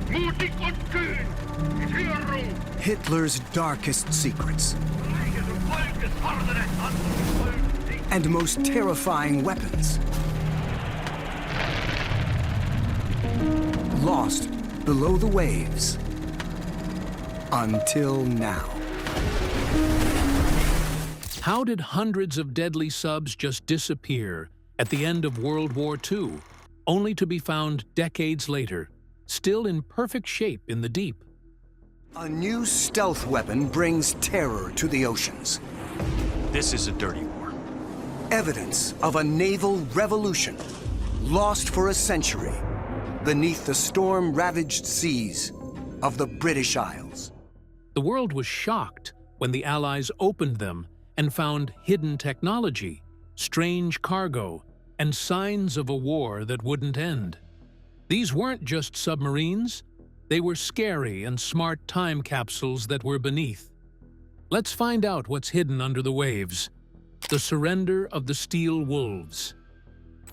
Mutig und kühn, die Führung. Hitler's darkest secrets Eines Volkes fordere anderes Volk sich. and most terrifying weapons. Lost below the waves. Until now. How did hundreds of deadly subs just disappear at the end of World War II, only to be found decades later, still in perfect shape in the deep? A new stealth weapon brings terror to the oceans. This is a dirty war. Evidence of a naval revolution, lost for a century, beneath the storm-ravaged seas of the British Isles. The world was shocked when the Allies opened them and found hidden technology, strange cargo, and signs of a war that wouldn't end. These weren't just submarines, they were scary and smart time capsules that were beneath. Let's find out what's hidden under the waves. The surrender of the Steel Wolves.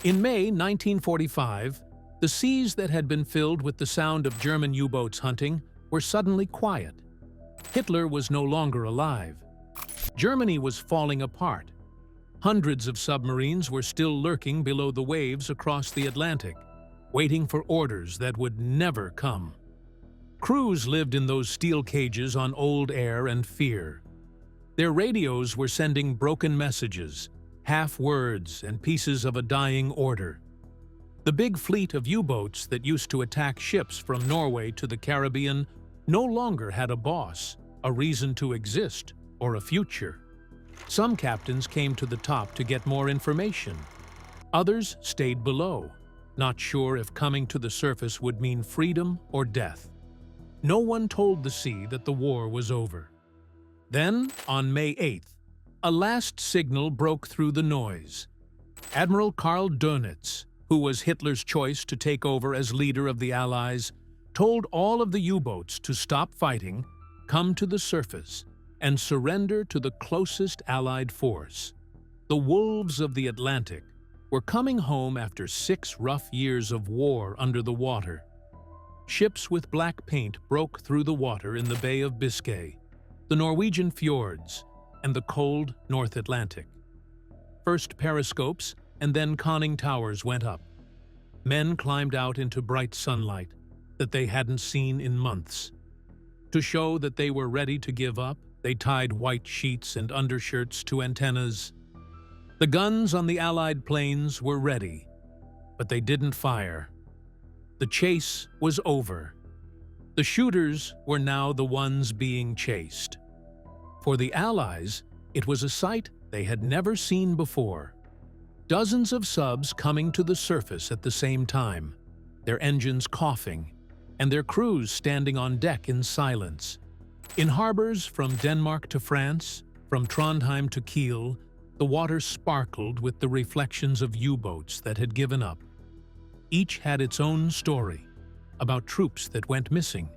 In May 1945, the seas that had been filled with the sound of German U-boats hunting were suddenly quiet. Hitler was no longer alive. Germany was falling apart. Hundreds of submarines were still lurking below the waves across the Atlantic, waiting for orders that would never come. Crews lived in those steel cages on old air and fear. Their radios were sending broken messages, half words, and pieces of a dying order. The big fleet of U-boats that used to attack ships from Norway to the Caribbean no longer had a boss, a reason to exist, or a future. Some captains came to the top to get more information. Others stayed below, not sure if coming to the surface would mean freedom or death. No one told the sea that the war was over. Then, on May 8th, a last signal broke through the noise. Admiral Karl Dönitz, who was Hitler's choice to take over as leader of the Allies, told all of the U-boats to stop fighting, come to the surface, and surrender to the closest Allied force. The Wolves of the Atlantic were coming home after 6 rough years of war under the water. Ships with black paint broke through the water in the Bay of Biscay, the Norwegian fjords, and the cold North Atlantic. First periscopes and then conning towers went up. Men climbed out into bright sunlight that they hadn't seen in months. To show that they were ready to give up, they tied white sheets and undershirts to antennas. The guns on the Allied planes were ready, but they didn't fire. The chase was over. The shooters were now the ones being chased. For the Allies, it was a sight they had never seen before. Dozens of subs coming to the surface at the same time, their engines coughing, and their crews standing on deck in silence. In harbors from Denmark to France, from Trondheim to Kiel, the water sparkled with the reflections of U-boats that had given up. Each had its own story, about troops that went missing,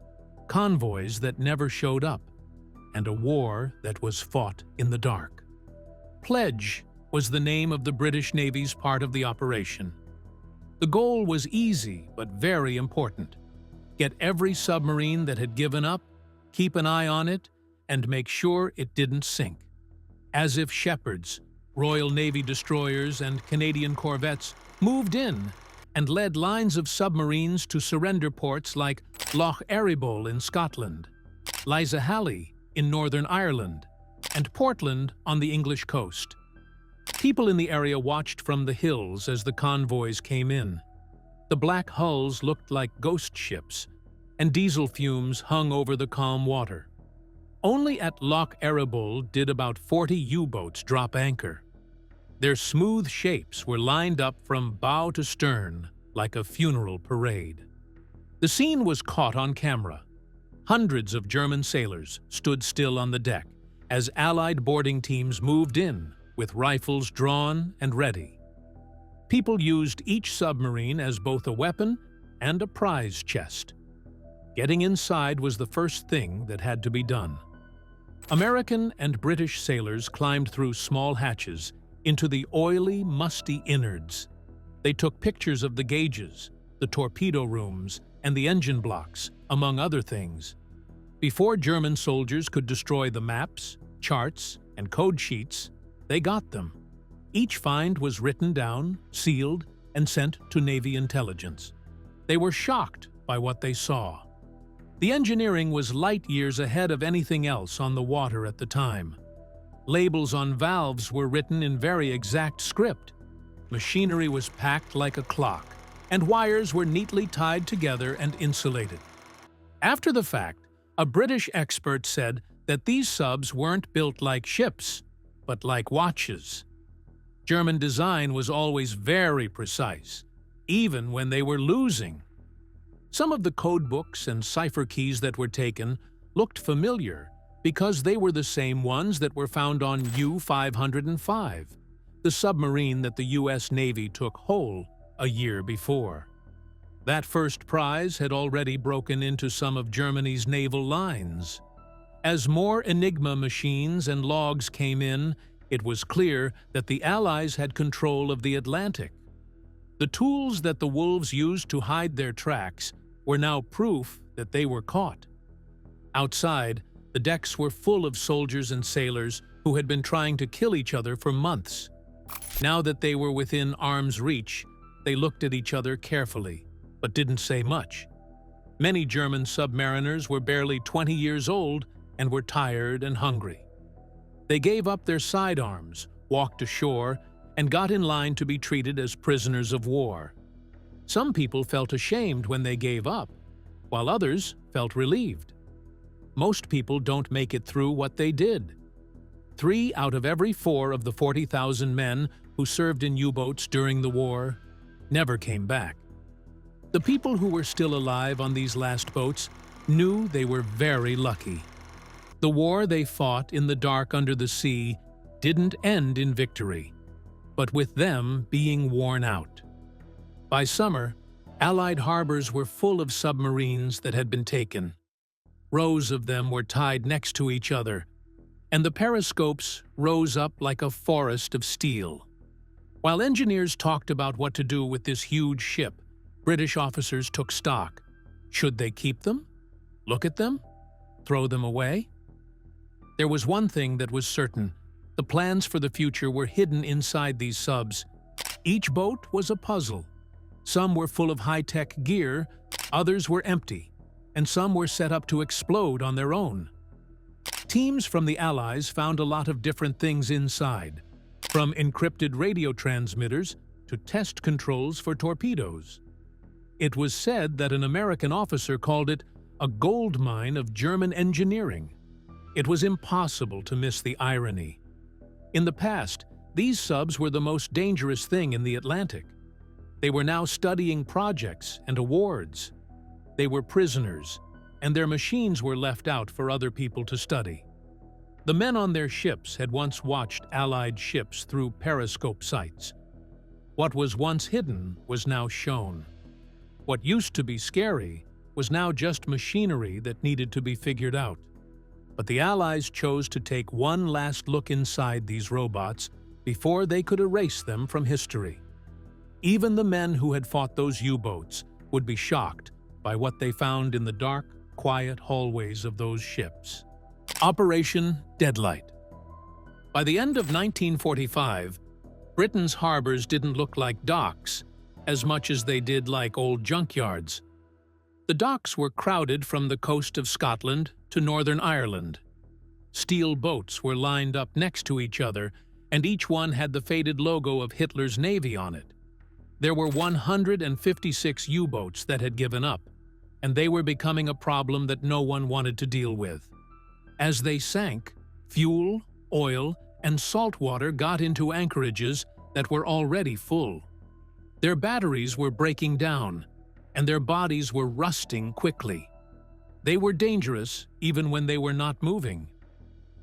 convoys that never showed up, and a war that was fought in the dark. Pledge was the name of the British Navy's part of the operation. The goal was easy but very important. Get every submarine that had given up, keep an eye on it, and make sure it didn't sink. As if shepherds, Royal Navy destroyers and Canadian corvettes moved in and led lines of submarines to surrender ports like Loch Erebol in Scotland, Lizahalli in Northern Ireland, and Portland on the English coast. People in the area watched from the hills as the convoys came in. The black hulls looked like ghost ships, and diesel fumes hung over the calm water. Only at Loch Erebol did about 40 U-boats drop anchor. Their smooth shapes were lined up from bow to stern like a funeral parade. The scene was caught on camera. Hundreds of German sailors stood still on the deck as Allied boarding teams moved in with rifles drawn and ready. People used each submarine as both a weapon and a prize chest. Getting inside was the first thing that had to be done. American and British sailors climbed through small hatches into the oily, musty innards. They took pictures of the gauges, the torpedo rooms, and the engine blocks, among other things. Before German soldiers could destroy the maps, charts, and code sheets, they got them. Each find was written down, sealed, and sent to Navy intelligence. They were shocked by what they saw. The engineering was light years ahead of anything else on the water at the time. Labels on valves were written in very exact script. Machinery was packed like a clock, and wires were neatly tied together and insulated. After the fact, a British expert said that these subs weren't built like ships, but like watches. German design was always very precise, even when they were losing. Some of the code books and cipher keys that were taken looked familiar because they were the same ones that were found on U-505, the submarine that the U.S. Navy took whole a year before. That first prize had already broken into some of Germany's naval lines. As more Enigma machines and logs came in, it was clear that the Allies had control of the Atlantic. The tools that the wolves used to hide their tracks were now proof that they were caught. Outside, the decks were full of soldiers and sailors who had been trying to kill each other for months. Now that they were within arm's reach, they looked at each other carefully, but didn't say much. Many German submariners were barely 20 years old and were tired and hungry. They gave up their sidearms, walked ashore, and got in line to be treated as prisoners of war. Some people felt ashamed when they gave up, while others felt relieved. Most people don't make it through what they did. 3 out of every 4 of the 40,000 men who served in U-boats during the war never came back. The people who were still alive on these last boats knew they were very lucky. The war they fought in the dark under the sea didn't end in victory, but with them being worn out. By summer, Allied harbors were full of submarines that had been taken. Rows of them were tied next to each other, and the periscopes rose up like a forest of steel. While engineers talked about what to do with this huge ship, British officers took stock. Should they keep them? Look at them? Throw them away? There was one thing that was certain. The plans for the future were hidden inside these subs. Each boat was a puzzle. Some were full of high-tech gear, others were empty, and some were set up to explode on their own. Teams from the Allies found a lot of different things inside, from encrypted radio transmitters to test controls for torpedoes. It was said that an American officer called it a gold mine of German engineering. It was impossible to miss the irony. In the past, these subs were the most dangerous thing in the Atlantic. They were now studying projects and awards. They were prisoners, and their machines were left out for other people to study. The men on their ships had once watched Allied ships through periscope sights. What was once hidden was now shown. What used to be scary was now just machinery that needed to be figured out. But the Allies chose to take one last look inside these robots before they could erase them from history. Even the men who had fought those U-boats would be shocked by what they found in the dark, quiet hallways of those ships. Operation Deadlight. By the end of 1945, Britain's harbors didn't look like docks as much as they did like old junkyards. The docks were crowded from the coast of Scotland to Northern Ireland. Steel boats were lined up next to each other, and each one had the faded logo of Hitler's Navy on it. There were 156 U-boats that had given up, and they were becoming a problem that no one wanted to deal with. As they sank, fuel, oil, and salt water got into anchorages that were already full. Their batteries were breaking down, and their bodies were rusting quickly. They were dangerous even when they were not moving.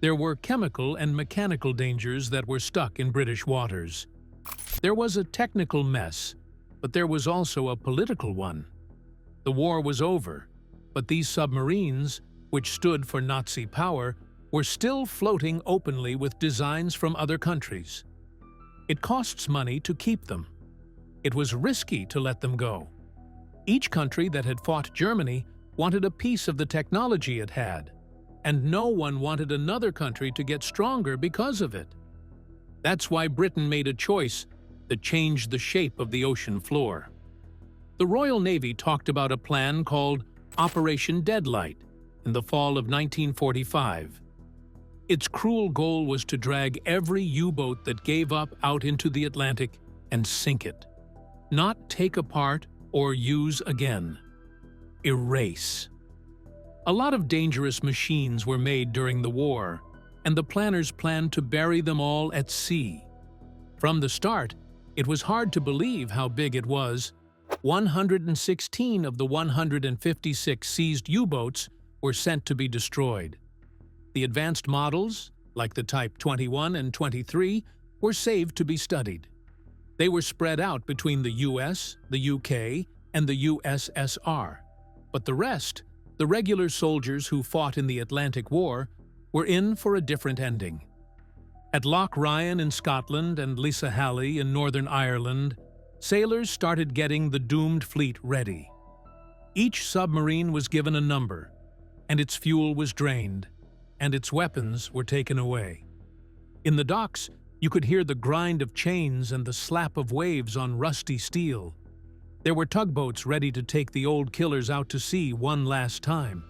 There were chemical and mechanical dangers that were stuck in British waters. There was a technical mess, but there was also a political one. The war was over, but these submarines, which stood for Nazi power, were still floating openly with designs from other countries. It costs money to keep them. It was risky to let them go. Each country that had fought Germany wanted a piece of the technology it had, and no one wanted another country to get stronger because of it. That's why Britain made a choice that changed the shape of the ocean floor. The Royal Navy talked about a plan called Operation Deadlight in the fall of 1945. Its cruel goal was to drag every U-boat that gave up out into the Atlantic and sink it. Not take apart or use again. Erase. A lot of dangerous machines were made during the war, and the planners planned to bury them all at sea. From the start, it was hard to believe how big it was. 116 of the 156 seized U-boats were sent to be destroyed. The advanced models, like the Type 21 and 23, were saved to be studied. They were spread out between the US, the UK, and the USSR. But the rest, the regular soldiers who fought in the Atlantic War, were in for a different ending. At Loch Ryan in Scotland and Lisahally in Northern Ireland, sailors started getting the doomed fleet ready. Each submarine was given a number, and its fuel was drained, and its weapons were taken away. In the docks, you could hear the grind of chains and the slap of waves on rusty steel. There were tugboats ready to take the old killers out to sea one last time.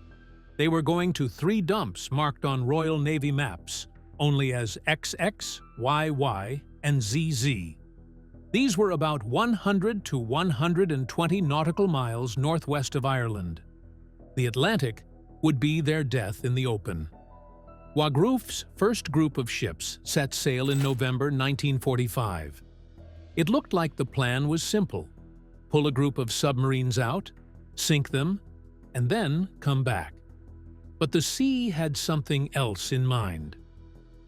They were going to 3 dumps marked on Royal Navy maps, only as XX, YY, and ZZ. These were about 100 to 120 nautical miles northwest of Ireland. The Atlantic would be their death in the open. Waghroof's first group of ships set sail in November 1945. It looked like the plan was simple: pull a group of submarines out, sink them, and then come back. But the sea had something else in mind.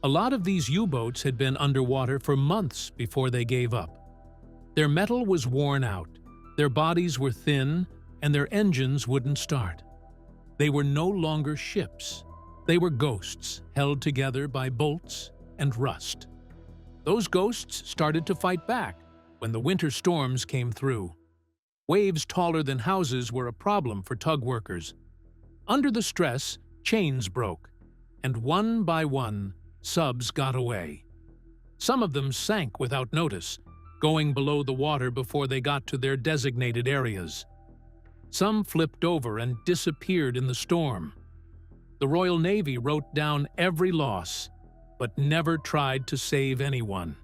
A lot of these U-boats had been underwater for months before they gave up. Their metal was worn out, their bodies were thin, and their engines wouldn't start. They were no longer ships. They were ghosts held together by bolts and rust. Those ghosts started to fight back when the winter storms came through. Waves taller than houses were a problem for tug workers. Under the stress, chains broke, and one by one, subs got away. Some of them sank without notice, going below the water before they got to their designated areas. Some flipped over and disappeared in the storm. The Royal Navy wrote down every loss, but never tried to save anyone.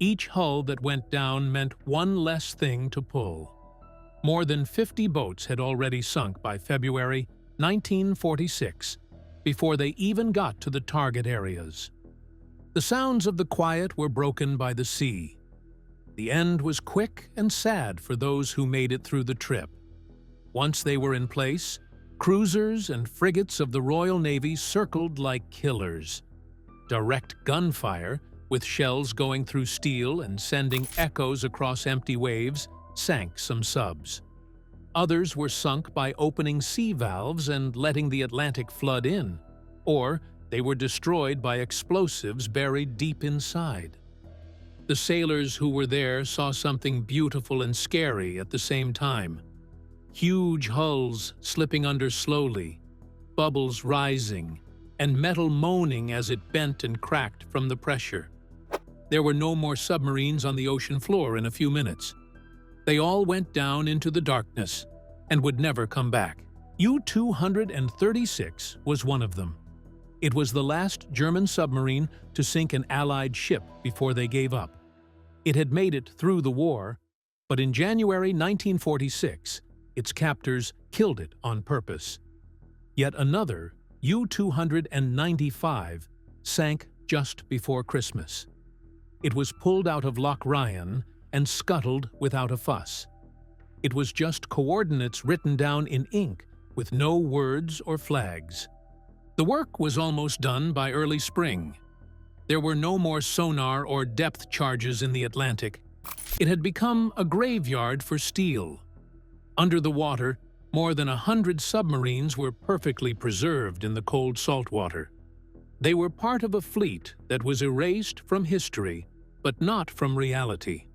Each hull that went down meant one less thing to pull. More than 50 boats had already sunk by February 1946, before they even got to the target areas. The sounds of the quiet were broken by the sea. The end was quick and sad for those who made it through the trip. Once they were in place, cruisers and frigates of the Royal Navy circled like killers. Direct gunfire, with shells going through steel and sending echoes across empty waves, sank some subs. Others were sunk by opening sea valves and letting the Atlantic flood in, or they were destroyed by explosives buried deep inside. The sailors who were there saw something beautiful and scary at the same time. Huge hulls slipping under slowly, bubbles rising, and metal moaning as it bent and cracked from the pressure. There were no more submarines on the ocean floor in a few minutes. They all went down into the darkness and would never come back. U-236 was one of them. It was the last German submarine to sink an Allied ship before they gave up. It had made it through the war, but in January 1946, its captors killed it on purpose. Yet another, U-295, sank just before Christmas. It was pulled out of Loch Ryan and scuttled without a fuss. It was just coordinates written down in ink with no words or flags. The work was almost done by early spring. There were no more sonar or depth charges in the Atlantic. It had become a graveyard for steel. Under the water, more than 100 submarines were perfectly preserved in the cold salt water. They were part of a fleet that was erased from history, but not from reality.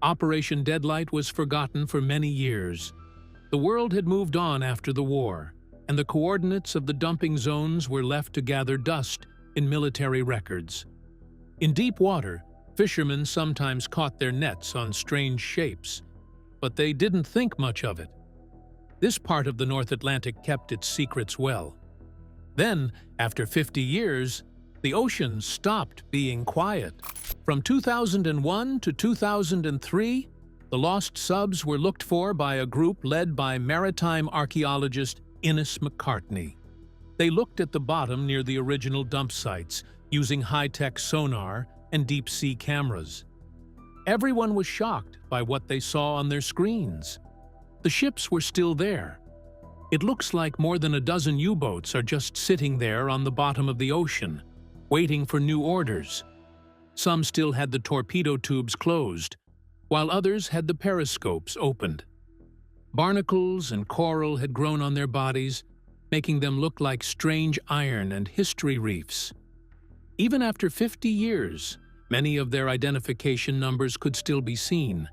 Operation Deadlight was forgotten for many years, The world had moved on after the war, and the coordinates of the dumping zones were left to gather dust in military records. In deep water, fishermen sometimes caught their nets on strange shapes, but they didn't think much of it. This part of the North Atlantic kept its secrets well. Then, after 50 years, the ocean stopped being quiet. From 2001 to 2003, the lost subs were looked for by a group led by maritime archaeologist Innes McCartney. They looked at the bottom near the original dump sites using high-tech sonar and deep-sea cameras. Everyone was shocked by what they saw on their screens. The ships were still there. It looks like more than a dozen U-boats are just sitting there on the bottom of the ocean, waiting for new orders. Some still had the torpedo tubes closed, while others had the periscopes opened. Barnacles and coral had grown on their bodies, making them look like strange iron and history reefs. Even after 50 years, many of their identification numbers could still be seen,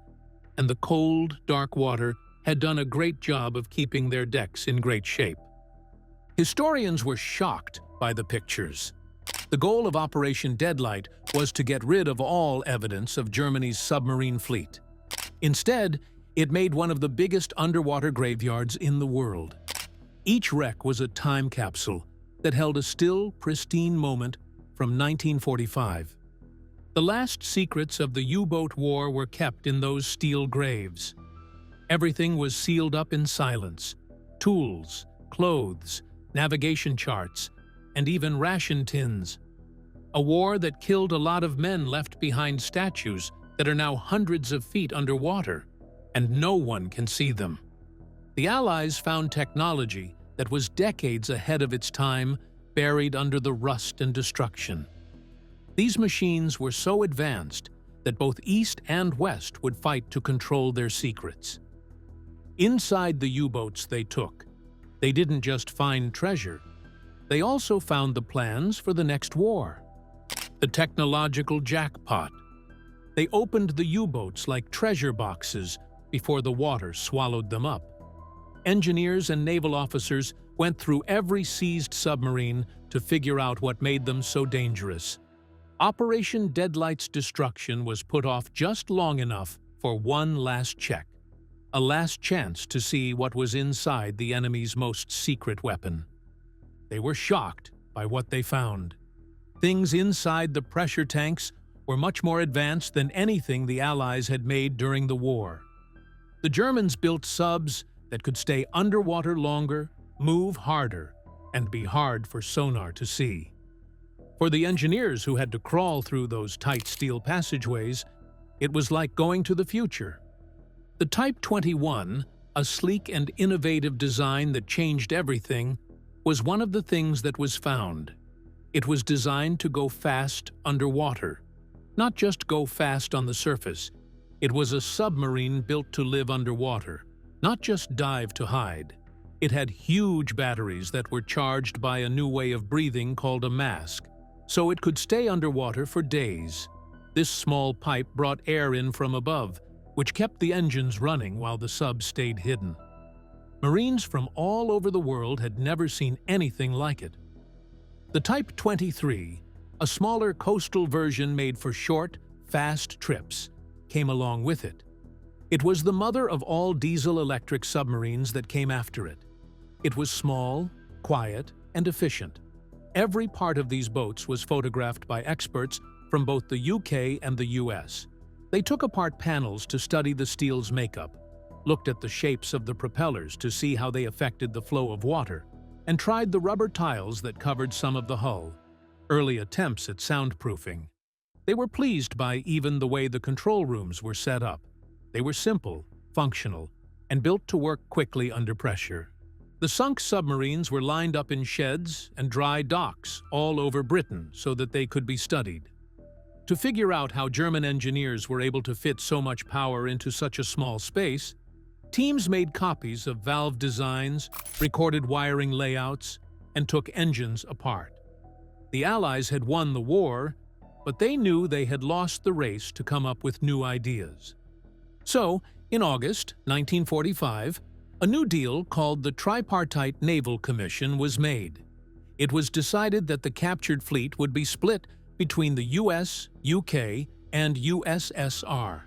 and the cold, dark water had done a great job of keeping their decks in great shape. Historians were shocked by the pictures. The goal of Operation Deadlight was to get rid of all evidence of Germany's submarine fleet. Instead, it made one of the biggest underwater graveyards in the world. Each wreck was a time capsule that held a still, pristine moment from 1945. The last secrets of the U-boat war were kept in those steel graves. Everything was sealed up in silence: tools, clothes, navigation charts, and even ration tins. A war that killed a lot of men left behind statues that are now hundreds of feet underwater, and no one can see them. The Allies found technology that was decades ahead of its time, buried under the rust and destruction. These machines were so advanced that both East and West would fight to control their secrets. Inside the U-boats they took, they didn't just find treasure, they also found the plans for the next war. The technological jackpot. They opened the U-boats like treasure boxes before the water swallowed them up. Engineers and naval officers went through every seized submarine to figure out what made them so dangerous. Operation Deadlight's destruction was put off just long enough for one last check. A last chance to see what was inside the enemy's most secret weapon. They were shocked by what they found. Things inside the pressure tanks were much more advanced than anything the Allies had made during the war. The Germans built subs that could stay underwater longer, move harder, and be hard for sonar to see. For the engineers who had to crawl through those tight steel passageways, it was like going to the future. The Type 21, a sleek and innovative design that changed everything, was one of the things that was found. It was designed to go fast underwater, not just go fast on the surface. It was a submarine built to live underwater, not just dive to hide. It had huge batteries that were charged by a new way of breathing called a mask, so it could stay underwater for days. This small pipe brought air in from above, which kept the engines running while the sub stayed hidden. Marines from all over the world had never seen anything like it. The Type 23, a smaller coastal version made for short, fast trips, came along with it. It was the mother of all diesel-electric submarines that came after it. It was small, quiet, and efficient. Every part of these boats was photographed by experts from both the UK and the US. They took apart panels to study the steel's makeup, looked at the shapes of the propellers to see how they affected the flow of water, and tried the rubber tiles that covered some of the hull, early attempts at soundproofing. They were pleased by even the way the control rooms were set up. They were simple, functional, and built to work quickly under pressure. The sunk submarines were lined up in sheds and dry docks all over Britain so that they could be studied. To figure out how German engineers were able to fit so much power into such a small space, teams made copies of valve designs, recorded wiring layouts, and took engines apart. The Allies had won the war, but they knew they had lost the race to come up with new ideas. So, in August 1945, A new deal called the Tripartite Naval Commission was made. It was decided that the captured fleet would be split between the US, UK, and USSR.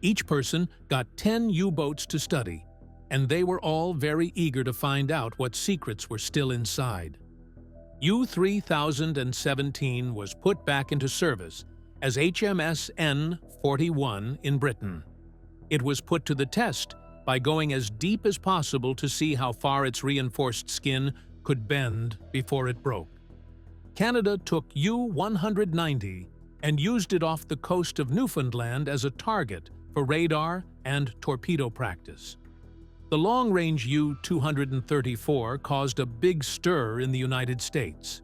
Each person got 10 U-boats to study, and they were all very eager to find out what secrets were still inside. U-3017 was put back into service as HMS N-41 in Britain. It was put to the test by going as deep as possible to see how far its reinforced skin could bend before it broke. Canada took U-190 and used it off the coast of Newfoundland as a target for radar and torpedo practice. The long-range U-234 caused a big stir in the United States.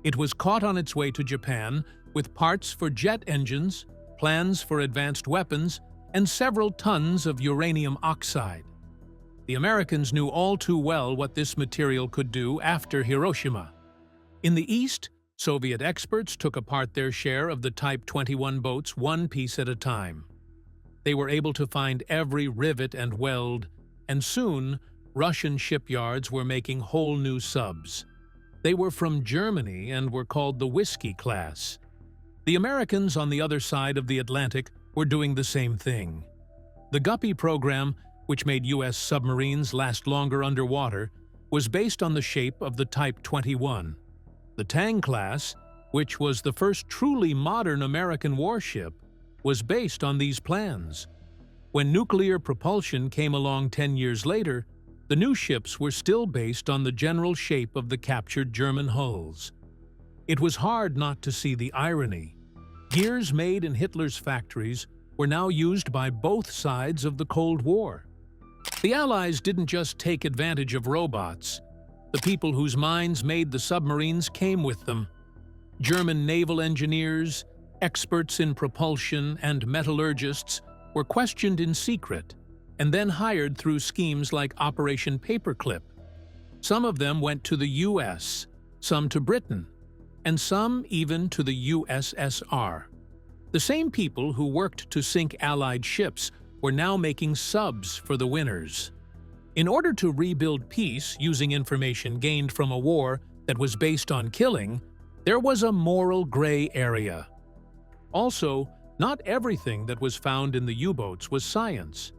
It was caught on its way to Japan with parts for jet engines, plans for advanced weapons, and several tons of uranium oxide. The Americans knew all too well what this material could do after Hiroshima. In the East, Soviet experts took apart their share of the Type 21 boats one piece at a time. They were able to find every rivet and weld, and soon Russian shipyards were making whole new subs. They were from Germany and were called the Whiskey class. The Americans on the other side of the Atlantic were doing the same thing. The Guppy program, which made U.S. submarines last longer underwater, was based on the shape of the Type 21. The Tang class, which was the first truly modern American warship, was based on these plans. When nuclear propulsion came along 10 years later, the new ships were still based on the general shape of the captured German hulls. It was hard not to see the irony. Gears made in Hitler's factories were now used by both sides of the Cold War. The Allies didn't just take advantage of robots. The people whose minds made the submarines came with them. German naval engineers, experts in propulsion, and metallurgists were questioned in secret and then hired through schemes like Operation Paperclip. Some of them went to the US, some to Britain, and some even to the USSR. The same people who worked to sink Allied ships were now making subs for the winners. In order to rebuild peace using information gained from a war that was based on killing, there was a moral gray area. Also, not everything that was found in the U-boats was science.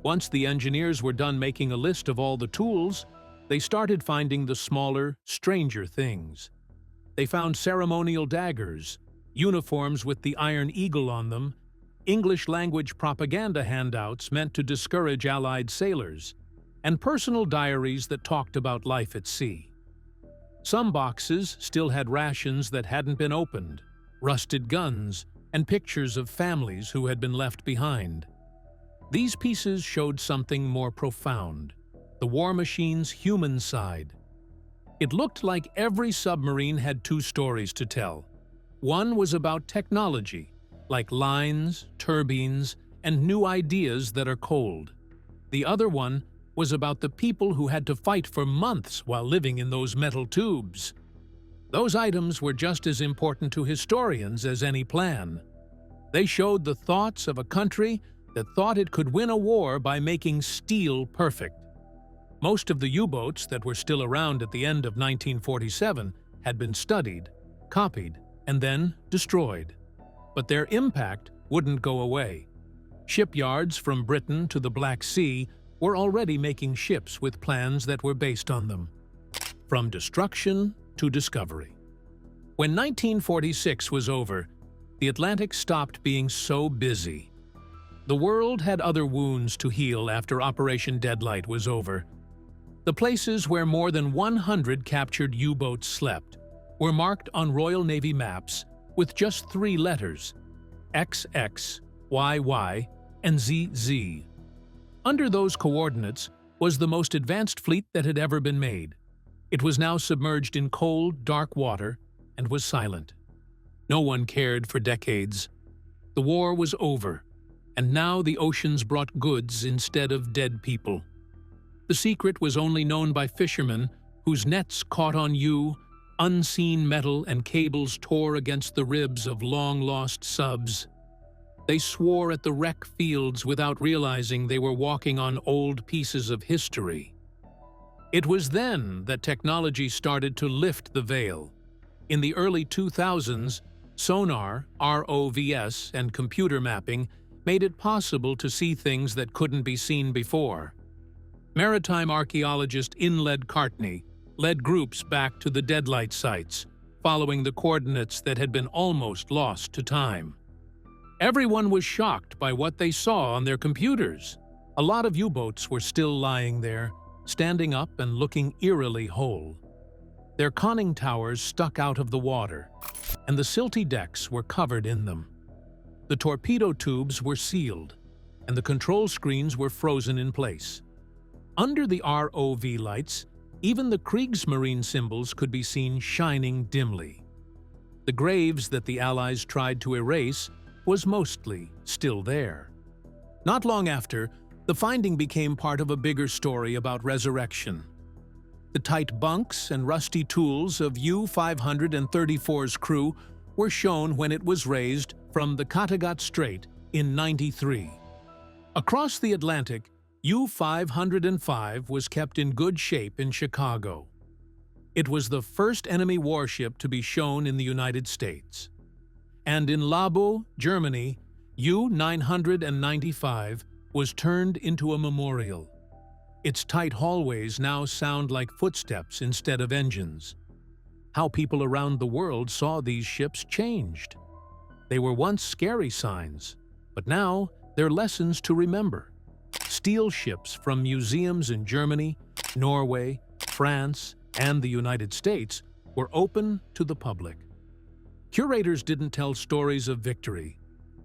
Once the engineers were done making a list of all the tools, they started finding the smaller, stranger things. They found ceremonial daggers, uniforms with the Iron Eagle on them, English-language propaganda handouts meant to discourage Allied sailors, and personal diaries that talked about life at sea. Some boxes still had rations that hadn't been opened, rusted guns, and pictures of families who had been left behind. These pieces showed something more profound, the war machine's human side. It looked like every submarine had two stories to tell. One was about technology, like lines, turbines, and new ideas that are cold. The other one was about the people who had to fight for months while living in those metal tubes. Those items were just as important to historians as any plan. They showed the thoughts of a country that thought it could win a war by making steel perfect. Most of the U-boats that were still around at the end of 1947 had been studied, copied, and then destroyed. But their impact wouldn't go away. Shipyards from Britain to the Black Sea were already making ships with plans that were based on them. From destruction to discovery. When 1946 was over, the Atlantic stopped being so busy. The world had other wounds to heal after Operation Deadlight was over. The places where more than 100 captured U-boats slept were marked on Royal Navy maps with just 3 letters: XX, YY, and ZZ. Under those coordinates was the most advanced fleet that had ever been made. It was now submerged in cold, dark water and was silent. No one cared for decades. The war was over, and now the oceans brought goods instead of dead people. The secret was only known by fishermen whose nets caught on unseen metal and cables tore against the ribs of long-lost subs. They swore at the wreck fields without realizing they were walking on old pieces of history. It was then that technology started to lift the veil. In the early 2000s, sonar, ROVs, and computer mapping made it possible to see things that couldn't be seen before. Maritime archaeologist Inled Cartney led groups back to the Deadlight sites, following the coordinates that had been almost lost to time. Everyone was shocked by what they saw on their computers. A lot of U-boats were still lying there, standing up and looking eerily whole. Their conning towers stuck out of the water, and the silty decks were covered in them. The torpedo tubes were sealed, and the control screens were frozen in place. Under the ROV lights, even the Kriegsmarine symbols could be seen shining dimly. The graves that the Allies tried to erase was mostly still there. Not long after, the finding became part of a bigger story about resurrection. The tight bunks and rusty tools of U-534's crew were shown when it was raised from the Kattegat Strait in '93. Across the Atlantic, U-505 was kept in good shape in Chicago. It was the first enemy warship to be shown in the United States. And in Labo, Germany, U-995 was turned into a memorial. Its tight hallways now sound like footsteps instead of engines. How people around the world saw these ships changed. They were once scary signs, but now they're lessons to remember. Steel ships from museums in Germany, Norway, France, and the United States were open to the public. Curators didn't tell stories of victory.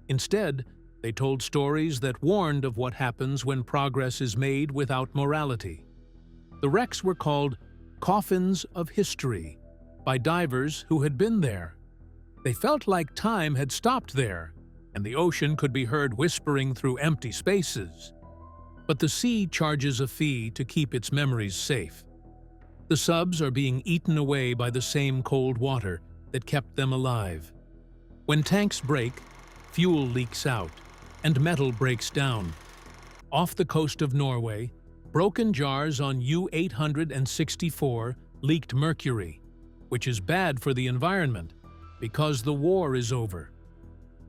Instead, they told stories that warned of what happens when progress is made without morality. The wrecks were called coffins of history by divers who had been there. They felt like time had stopped there, and the ocean could be heard whispering through empty spaces. But the sea charges a fee to keep its memories safe. The subs are being eaten away by the same cold water that kept them alive. When tanks break, fuel leaks out, and metal breaks down. Off the coast of Norway, broken jars on U-864 leaked mercury, which is bad for the environment because the war is over.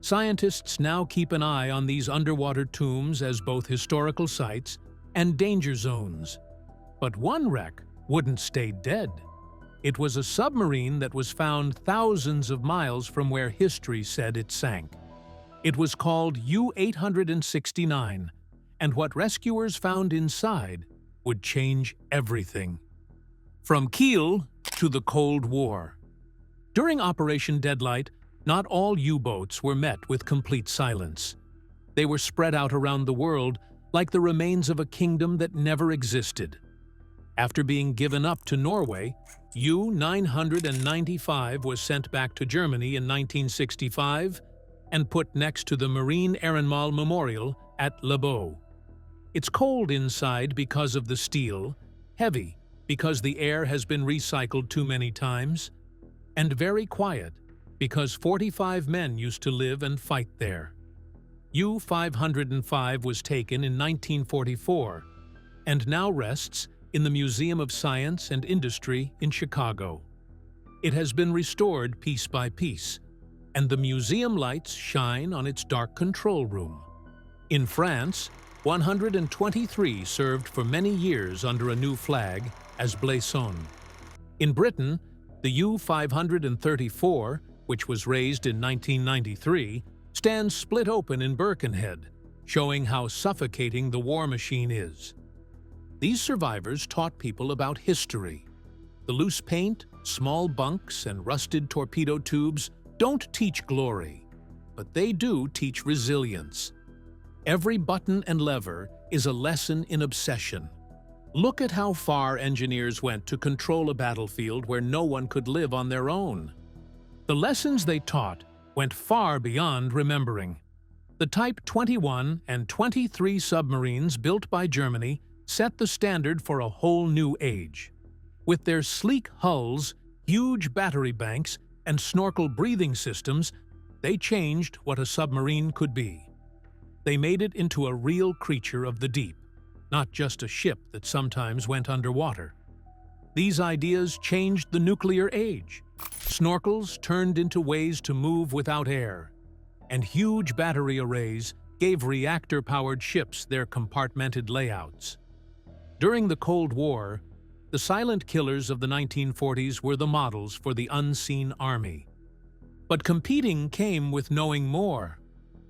Scientists now keep an eye on these underwater tombs as both historical sites and danger zones. But one wreck wouldn't stay dead. It was a submarine that was found thousands of miles from where history said it sank. It was called U-869, and what rescuers found inside would change everything. From Kiel to the Cold War. During Operation Deadlight, not all U-boats were met with complete silence. They were spread out around the world like the remains of a kingdom that never existed. After being given up to Norway, U-995 was sent back to Germany in 1965 and put next to the Marine Ehrenmal Memorial at Labo. It's cold inside because of the steel, heavy because the air has been recycled too many times, and very quiet because 45 men used to live and fight there. U-505 was taken in 1944 and now rests in the Museum of Science and Industry in Chicago. It has been restored piece by piece, and the museum lights shine on its dark control room. In France, 123 served for many years under a new flag as Blason. In Britain, the U-534, which was raised in 1993, stands split open in Birkenhead, showing how suffocating the war machine is. These survivors taught people about history. The loose paint, small bunks, and rusted torpedo tubes don't teach glory, but they do teach resilience. Every button and lever is a lesson in obsession. Look at how far engineers went to control a battlefield where no one could live on their own. The lessons they taught went far beyond remembering. The Type 21 and 23 submarines built by Germany set the standard for a whole new age. With their sleek hulls, huge battery banks, and snorkel breathing systems, they changed what a submarine could be. They made it into a real creature of the deep, not just a ship that sometimes went underwater. These ideas changed the nuclear age. Snorkels turned into ways to move without air, and huge battery arrays gave reactor-powered ships their compartmented layouts. During the Cold War, the silent killers of the 1940s were the models for the unseen army. But competing came with knowing more.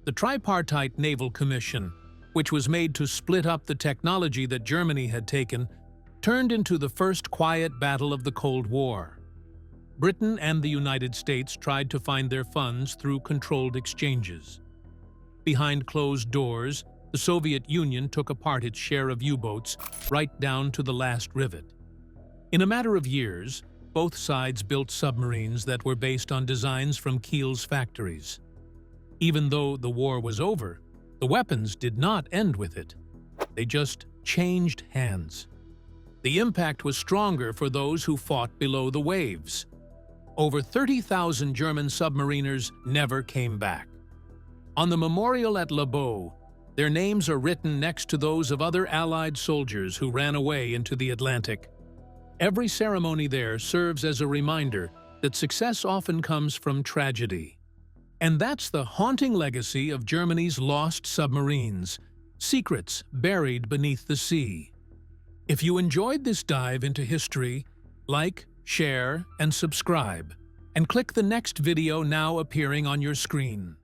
The Tripartite Naval Commission, which was made to split up the technology that Germany had taken, turned into the first quiet battle of the Cold War. Britain and the United States tried to find their funds through controlled exchanges. Behind closed doors, the Soviet Union took apart its share of U-boats right down to the last rivet. In a matter of years, both sides built submarines that were based on designs from Kiel's factories. Even though the war was over, the weapons did not end with it. They just changed hands. The impact was stronger for those who fought below the waves. Over 30,000 German submariners never came back. On the memorial at Le Beau, their names are written next to those of other Allied soldiers who ran away into the Atlantic. Every ceremony there serves as a reminder that success often comes from tragedy. And that's the haunting legacy of Germany's lost submarines, secrets buried beneath the sea. If you enjoyed this dive into history, like, share, and subscribe, and click the next video now appearing on your screen.